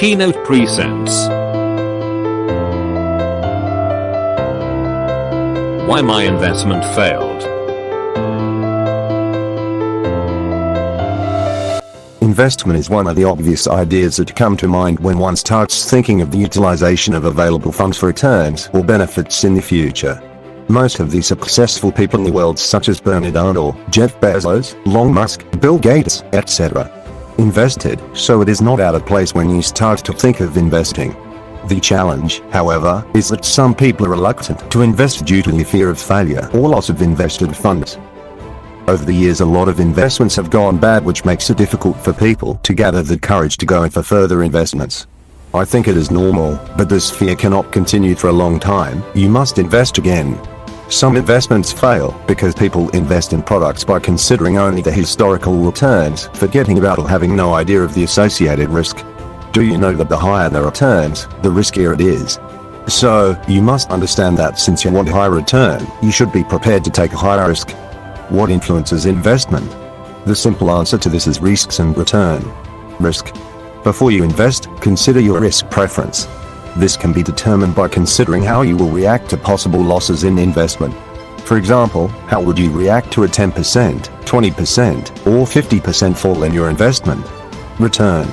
Keynote presents Why My Investment Failed. Investment is one of the obvious ideas that come to mind when one starts thinking of the utilization of available funds for returns or benefits in the future. Most of the successful people in the world, such as Bernard Arnault, Jeff Bezos, Elon Musk, Bill Gates, etc., invested, so it is not out of place when you start to think of investing. The challenge, however, is that some people are reluctant to invest due to the fear of failure or loss of invested funds. Over the years, a lot of investments have gone bad, which makes it difficult for people to gather the courage to go in for further investments. I think it is normal, but this fear cannot continue for a long time. You must invest again. Some investments fail because people invest in products by considering only the historical returns, forgetting about or having no idea of the associated risk. Do you know that the higher the returns, the riskier it is? So, you must understand that since you want a high return, you should be prepared to take a higher risk. What influences investment? The simple answer to this is risks and return. Risk. Before you invest, consider your risk preference. This can be determined by considering how you will react to possible losses in investment. For example, how would you react to a 10%, 20%, or 50% fall in your investment? Return.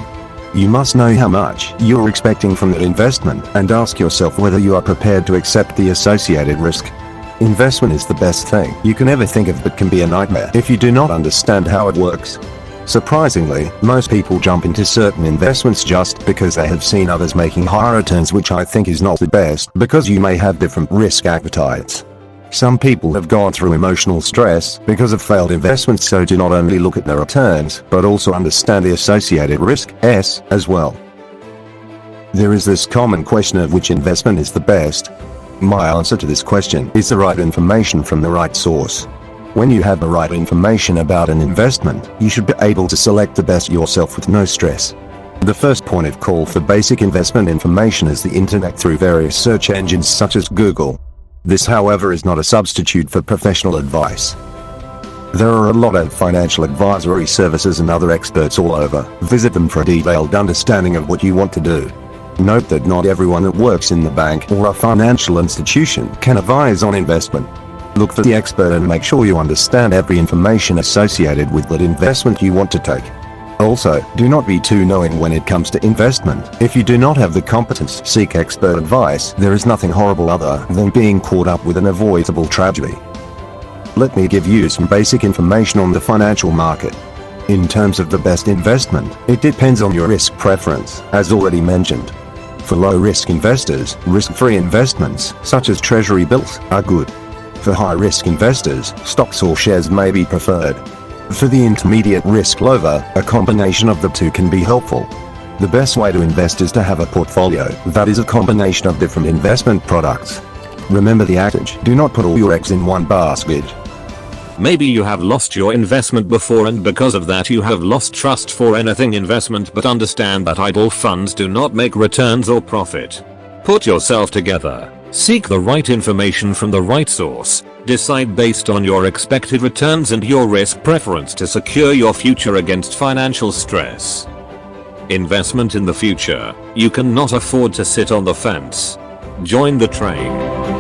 You must know how much you're expecting from that investment and ask yourself whether you are prepared to accept the associated risk. Investment is the best thing you can ever think of, but can be a nightmare if you do not understand how it works. Surprisingly, most people jump into certain investments just because they have seen others making higher returns, which I think is not the best, because you may have different risk appetites. Some people have gone through emotional stress because of failed investments, so do not only look at their returns, but also understand the associated risk, as well. There is this common question of which investment is the best. My answer to this question is the right information from the right source. When you have the right information about an investment, you should be able to select the best yourself with no stress. The first point of call for basic investment information is the internet through various search engines such as Google. This, however, is not a substitute for professional advice. There are a lot of financial advisory services and other experts all over. Visit them for a detailed understanding of what you want to do. Note that not everyone that works in the bank or a financial institution can advise on investment. Look for the expert and make sure you understand every information associated with that investment you want to take. Also, do not be too knowing when it comes to investment. If you do not have the competence to seek expert advice, there is nothing horrible other than being caught up with an avoidable tragedy. Let me give you some basic information on the financial market. In terms of the best investment, it depends on your risk preference, as already mentioned. For low-risk investors, risk-free investments, such as treasury bills, are good. For high-risk investors, stocks or shares may be preferred. For the intermediate risk level, a combination of the two can be helpful. The best way to invest is to have a portfolio that is a combination of different investment products. Remember the adage, do not put all your eggs in one basket. Maybe you have lost your investment before, and because of that you have lost trust for anything investment, but understand that idle funds do not make returns or profit. Put yourself together. Seek the right information from the right source. Decide based on your expected returns and your risk preference to secure your future against financial stress. Investment in the future. You cannot afford to sit on the fence. Join the train.